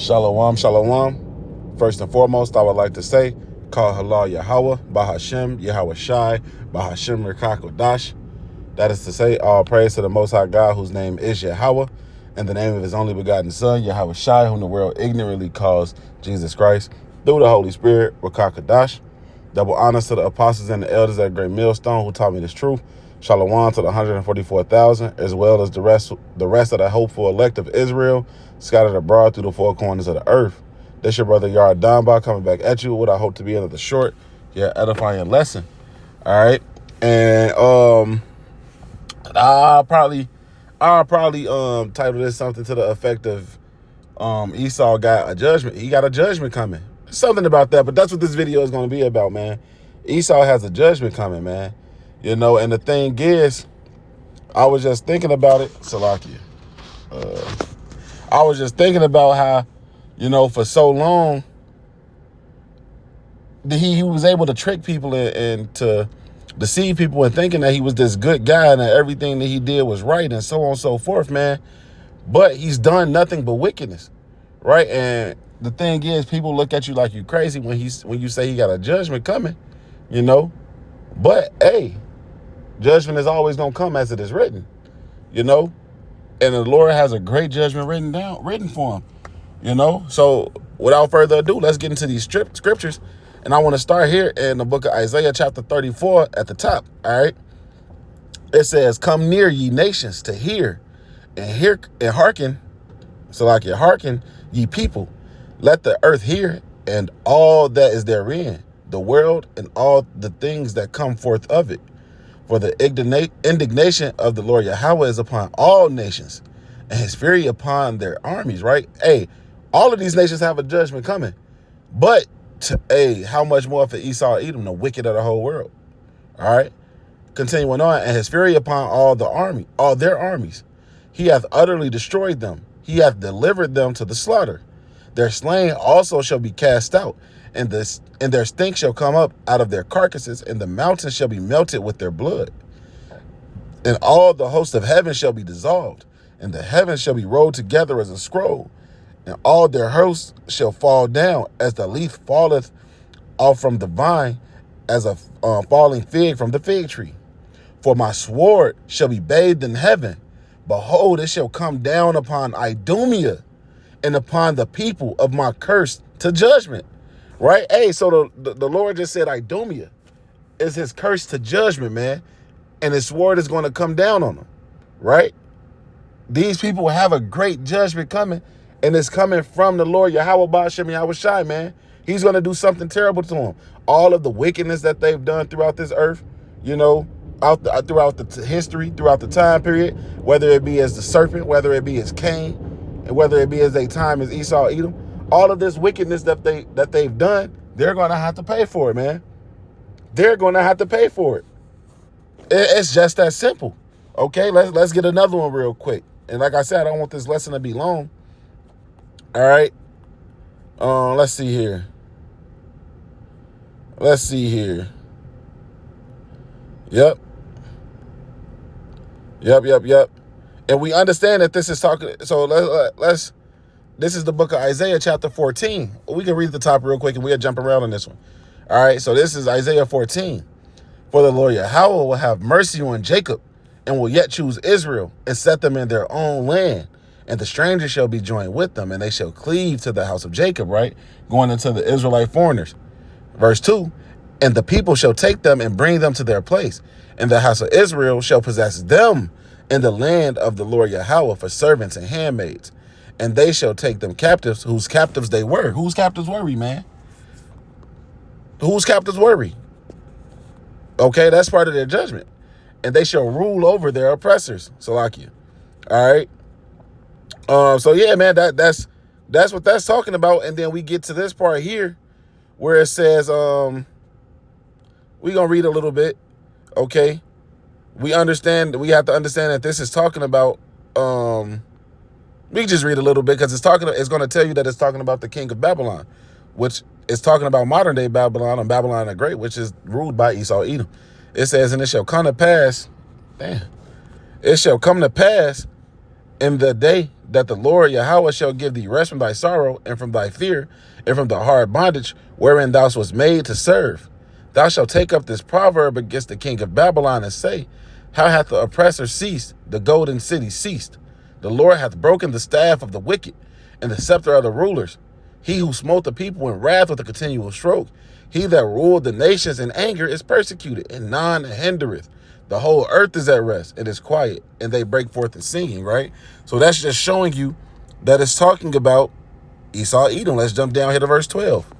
Shalom, shalom. First and foremost, I would like to say, Call Halal Yahweh, Bahashem, Yahweh Shai, Bahashem Rikakodash. That is to say, all praise to the Most High God, whose name is Yahweh, and the name of his only begotten Son, Yahweh Shai, whom the world ignorantly calls Jesus Christ, through the Holy Spirit, Rikakodash. Double honors to the apostles and the elders at Great Millstone who taught me this truth. Shalom to the 144,000, as well as the rest of the hopeful elect of Israel, scattered abroad through the four corners of the earth. This your brother Yard Donba coming back at you with what I hope to be another short, yet edifying lesson. All right, and I'll probably title this something to the effect of Esau got a judgment. He got a judgment coming. Something about that, but that's what this video is going to be about, man. Esau has a judgment coming, man. You know, and the thing is, I was just thinking about it, Salakia. I was just thinking about how, you know, for so long, he was able to trick people and to deceive people and thinking that he was this good guy and that everything that he did was right and so on and so forth, man. But he's done nothing but wickedness, right? And the thing is, people look at you like you crazy when you say he got a judgment coming, you know. But, hey, judgment is always going to come as it is written, you know. And the Lord has a great judgment written for him, you know. So without further ado, let's get into these scriptures. And I want to start here in the book of Isaiah chapter 34 at the top, all right? It says, "Come near, ye nations, to hear and hearken. So like you hearken, ye people. Let the earth hear and all that is therein, the world and all the things that come forth of it. For the indignation of the Lord Yahweh is upon all nations, and his fury upon their armies," right? Hey, all of these nations have a judgment coming. But, how much more for Esau, Edom, the wicked of the whole world? All right? Continuing on, "And his fury upon all their armies. He hath utterly destroyed them. He hath delivered them to the slaughter. Their slain also shall be cast out, and their stink shall come up out of their carcasses, and the mountains shall be melted with their blood. And all the host of heaven shall be dissolved, and the heavens shall be rolled together as a scroll, and all their hosts shall fall down as the leaf falleth off from the vine, as a falling fig from the fig tree. For my sword shall be bathed in heaven. Behold, it shall come down upon Idumea and upon the people of my curse to judgment." Right? Hey, so the Lord just said Idumea is his curse to judgment, man. And his sword is going to come down on them. Right? These people have a great judgment coming. And it's coming from the Lord Yahweh Ba'ashem Yahweh Shai, man. He's going to do something terrible to them. All of the wickedness that they've done throughout this earth, you know, throughout the history, throughout the time period, whether it be as the serpent, whether it be as Cain, and whether it be as a time as Esau, Edom, all of this wickedness that they've done, they're going to have to pay for it, man. They're going to have to pay for it. It's just that simple. Okay, let's get another one real quick. And like I said, I don't want this lesson to be long. All right. Let's see here. Yep. And we understand that this is talking. So let's. This is the book of Isaiah chapter 14. We can read the top real quick and we'll jump around on this one. All right. So this is Isaiah 14. "For the Lord Yahweh will have mercy on Jacob and will yet choose Israel and set them in their own land. And the stranger shall be joined with them, and they shall cleave to the house of Jacob," right? Going into the Israelite foreigners. Verse 2, "And the people shall take them and bring them to their place. And the house of Israel shall possess them in the land of the Lord Yahweh for servants and handmaids. And they shall take them captives, whose captives they were." Whose captives were we, man? Whose captives were we? Okay, that's part of their judgment. "And they shall rule over their oppressors." Salakia. All right. So yeah, man, that's what that's talking about. And then we get to this part here where it says, we're gonna read a little bit. Okay. We have to understand that this is talking about, we can just read a little bit because it's going to tell you that it's talking about the king of Babylon, which is talking about modern day Babylon and Babylon the Great, which is ruled by Esau, Edom. It says, "And it shall come to pass in the day that the Lord Yahweh shall give thee rest from thy sorrow and from thy fear and from the hard bondage wherein thou wast made to serve. Thou shalt take up this proverb against the king of Babylon and say, how hath the oppressor ceased? The golden city ceased. The Lord hath broken the staff of the wicked and the scepter of the rulers. He who smote the people in wrath with a continual stroke. He that ruled the nations in anger is persecuted, and none hindereth. The whole earth is at rest, it is quiet, and they break forth in singing, right? So that's just showing you that it's talking about Esau, Edom. Let's jump down here to verse 12.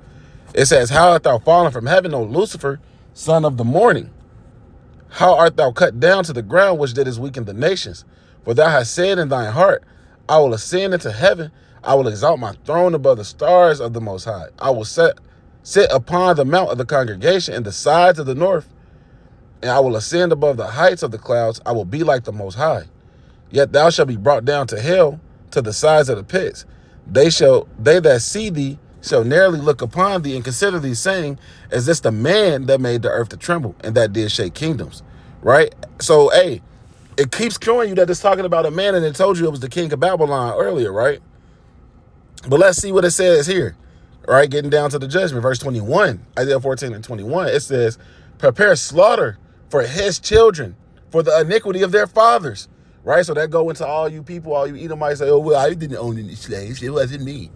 It says, how art thou fallen from heaven, O Lucifer, son of the morning? How art thou cut down to the ground, which didst weaken the nations? For thou hast said in thine heart, I will ascend into heaven. I will exalt my throne above the stars of the Most High. I will sit upon the mount of the congregation in the sides of the north, and I will ascend above the heights of the clouds. I will be like the Most High. Yet thou shalt be brought down to hell, to the sides of the pits. They that see thee shall narrowly look upon thee and consider thee, saying, is this the man that made the earth to tremble and that did shake kingdoms? Right? So, hey, it keeps showing you that it's talking about a man, and it told you it was the king of Babylon earlier, right? But let's see what it says here, right? Getting down to the judgment, verse 21, Isaiah 14 and 21, it says, prepare slaughter for his children, for the iniquity of their fathers, right? So that go into all you people, all you Edomites say, oh, well, I didn't own any slaves. It wasn't me.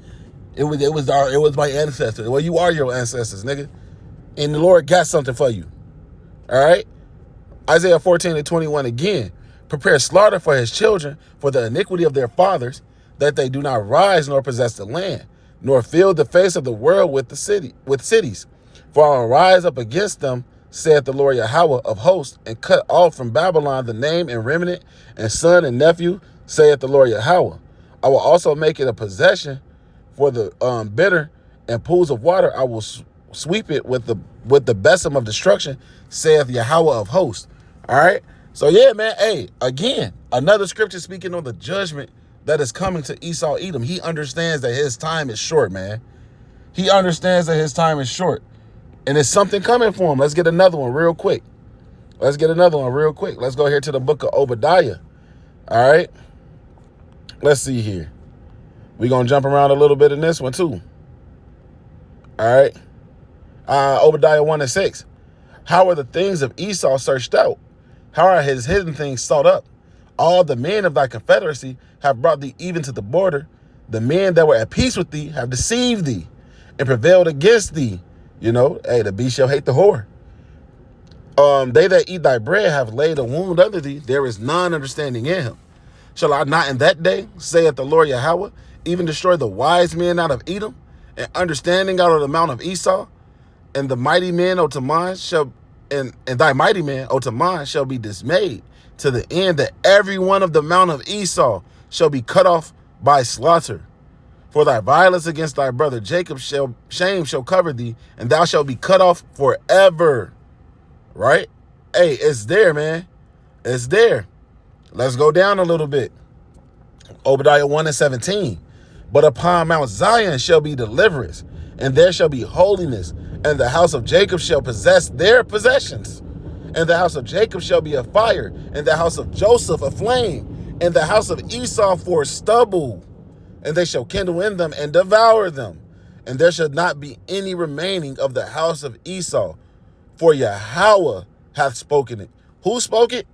It was my ancestors. Well, you are your ancestors, nigga. And the Lord got something for you. All right? Isaiah 14 and 21 again. Prepare slaughter for his children, for the iniquity of their fathers, that they do not rise nor possess the land, nor fill the face of the world with cities. For I will rise up against them, saith the Lord Yahweh of hosts, and cut off from Babylon the name and remnant, and son and nephew, saith the Lord Yahweh. I will also make it a possession for the bitter and pools of water. I will sweep it with the besom of destruction, saith Yahweh of hosts. All right. So yeah, man. Hey, again, another scripture speaking on the judgment that is coming to Esau, Edom. He understands that his time is short, man. He understands that his time is short, and there's something coming for him. Let's get another one real quick. Let's go here to the book of Obadiah. All right. Let's see here. We're going to jump around a little bit in this one too. All right. Obadiah 1 and 6. How are the things of Esau searched out? How are his hidden things sought up? All the men of thy confederacy have brought thee even to the border. The men that were at peace with thee have deceived thee and prevailed against thee. You know, hey, the beast shall hate the whore. They that eat thy bread have laid a wound under thee. There is none understanding in him. Shall I not in that day, saith the Lord Yahweh, even destroy the wise men out of Edom, and understanding out of the mount of Esau, and the mighty men, O Taman, and thy mighty men, O Taman, shall be dismayed, to the end that every one of the mount of Esau shall be cut off by slaughter. For thy violence against thy brother Jacob shame shall cover thee, and thou shalt be cut off forever. Right? Hey, it's there, man. It's there. Let's go down a little bit. Obadiah 1 and 17. But upon Mount Zion shall be deliverance, and there shall be holiness, and the house of Jacob shall possess their possessions. And the house of Jacob shall be a fire, and the house of Joseph a flame, and the house of Esau for stubble. And they shall kindle in them and devour them. And there shall not be any remaining of the house of Esau, for Yahweh hath spoken it. Who spoke it?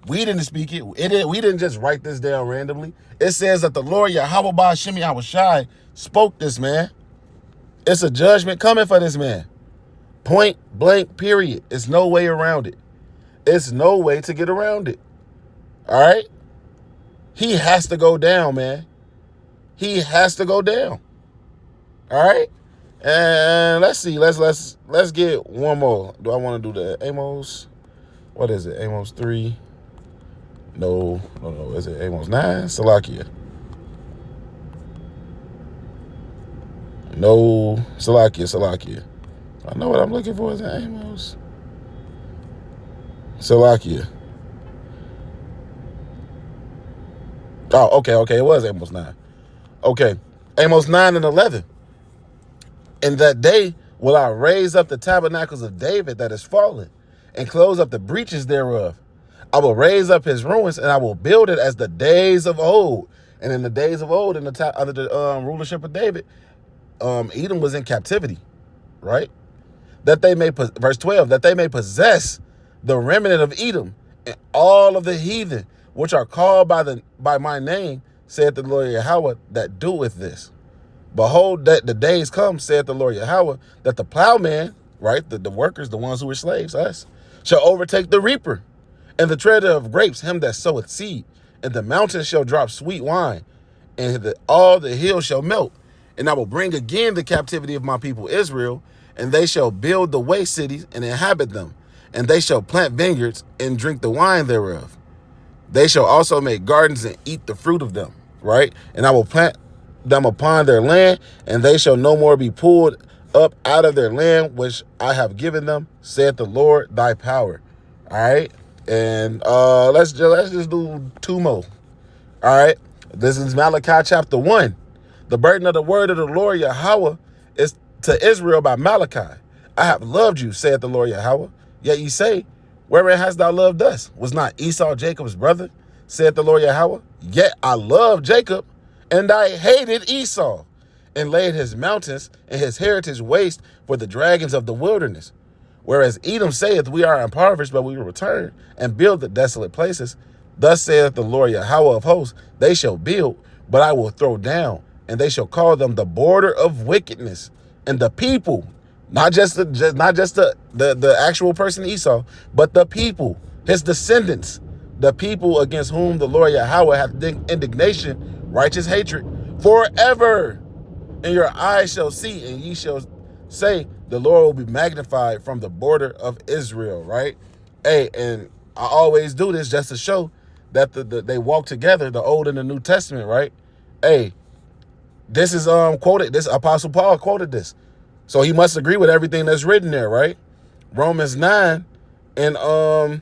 We didn't speak it. We didn't just write this down randomly. It says that the Lord Yahweh Ba'Shemi Yahushai spoke this, man. It's a judgment coming for this man. Point blank, period. It's no way around it. It's no way to get around it. All right? He has to go down, man. He has to go down. All right? And let's see. Let's get one more. Do I want to do the Amos? What is it? Amos 3? No. Is it Amos 9? Salakia. No. Salakia. I know what I'm looking for. Is it Amos? Salakia. Oh, okay. It was Amos 9. Okay. Amos 9 and 11. In that day will I raise up the tabernacles of David that is fallen, and close up the breaches thereof. I will raise up his ruins, and I will build it as the days of old, And in the days of old, under the rulership of David, Edom was in captivity, right? That they may, verse 12, that they may possess the remnant of Edom and all of the heathen, which are called by my name, saith the Lord Yahweh, that doeth this. Behold, that the days come, saith the Lord Yahweh, that the plowman, right, the workers, the ones who were slaves, us, shall overtake the reaper, and the treader of grapes, him that soweth seed. And the mountains shall drop sweet wine, and all the hills shall melt. And I will bring again the captivity of my people Israel, and they shall build the waste cities and inhabit them. And they shall plant vineyards and drink the wine thereof. They shall also make gardens and eat the fruit of them, right? And I will plant them upon their land, and they shall no more be pulled up out of their land, which I have given them, saith the Lord thy power. All right. And let's just do two more. All right. This is Malachi chapter 1. The burden of the word of the Lord Yahweh is to Israel by Malachi. I have loved you, saith the Lord Yahweh. Yet ye say, wherein hast thou loved us? Was not Esau Jacob's brother, saith the Lord Yahweh? Yet I loved Jacob, and I hated Esau, and laid his mountains and his heritage waste for the dragons of the wilderness. Whereas Edom saith, we are impoverished, but we will return and build the desolate places. Thus saith the Lord Yahweh of hosts, they shall build, but I will throw down, and they shall call them the border of wickedness. And the people, not just the actual person Esau, but the people, his descendants, the people against whom the Lord Yahweh hath indignation, righteous hatred, forever. And your eyes shall see, and ye shall say, the Lord will be magnified from the border of Israel, right? Hey, and I always do this just to show that they walk together, the Old and the New Testament, right? Hey, this is quoted, this Apostle Paul quoted this. So he must agree with everything that's written there, right? Romans 9, and I'll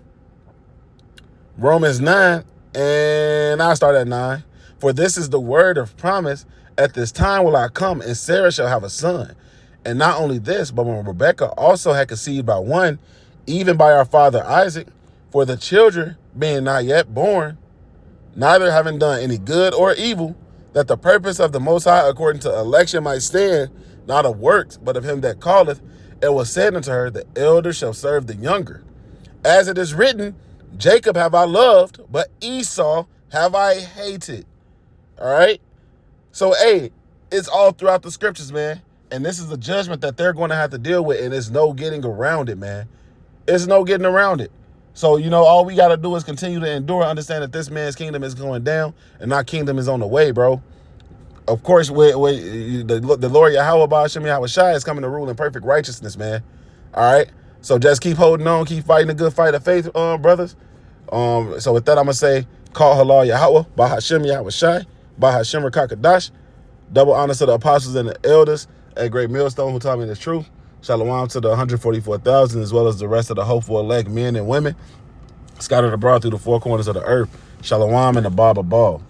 start at 9. For this is the word of promise, at this time will I come, and Sarah shall have a son. And not only this, but when Rebekah also had conceived by one, even by our father Isaac, for the children being not yet born, neither having done any good or evil, that the purpose of the Most High according to election might stand, not of works, but of him that calleth, it was said unto her, the elder shall serve the younger. As it is written, Jacob have I loved, but Esau have I hated. All right? So, hey, it's all throughout the scriptures, man. And this is the judgment that they're going to have to deal with, and there's no getting around it, man. There's no getting around it. So, all we got to do is continue to endure, understand that this man's kingdom is going down, and our kingdom is on the way, bro. Of course, the Lord Yahweh Ba'ashem Yahweh Shai is coming to rule in perfect righteousness, man. All right? So just keep holding on, keep fighting the good fight of faith, brothers. So with that, I'm going to say, call halal Yahweh, Ba'ashem Yahweh Shai, Ba'ashem Rakakadash. Double honors to the apostles and the elders at Great Millstone who taught me the truth. Shalom to the 144,000, as well as the rest of the hopeful elect men and women scattered abroad through the four corners of the earth. Shalom and the Baba Ball.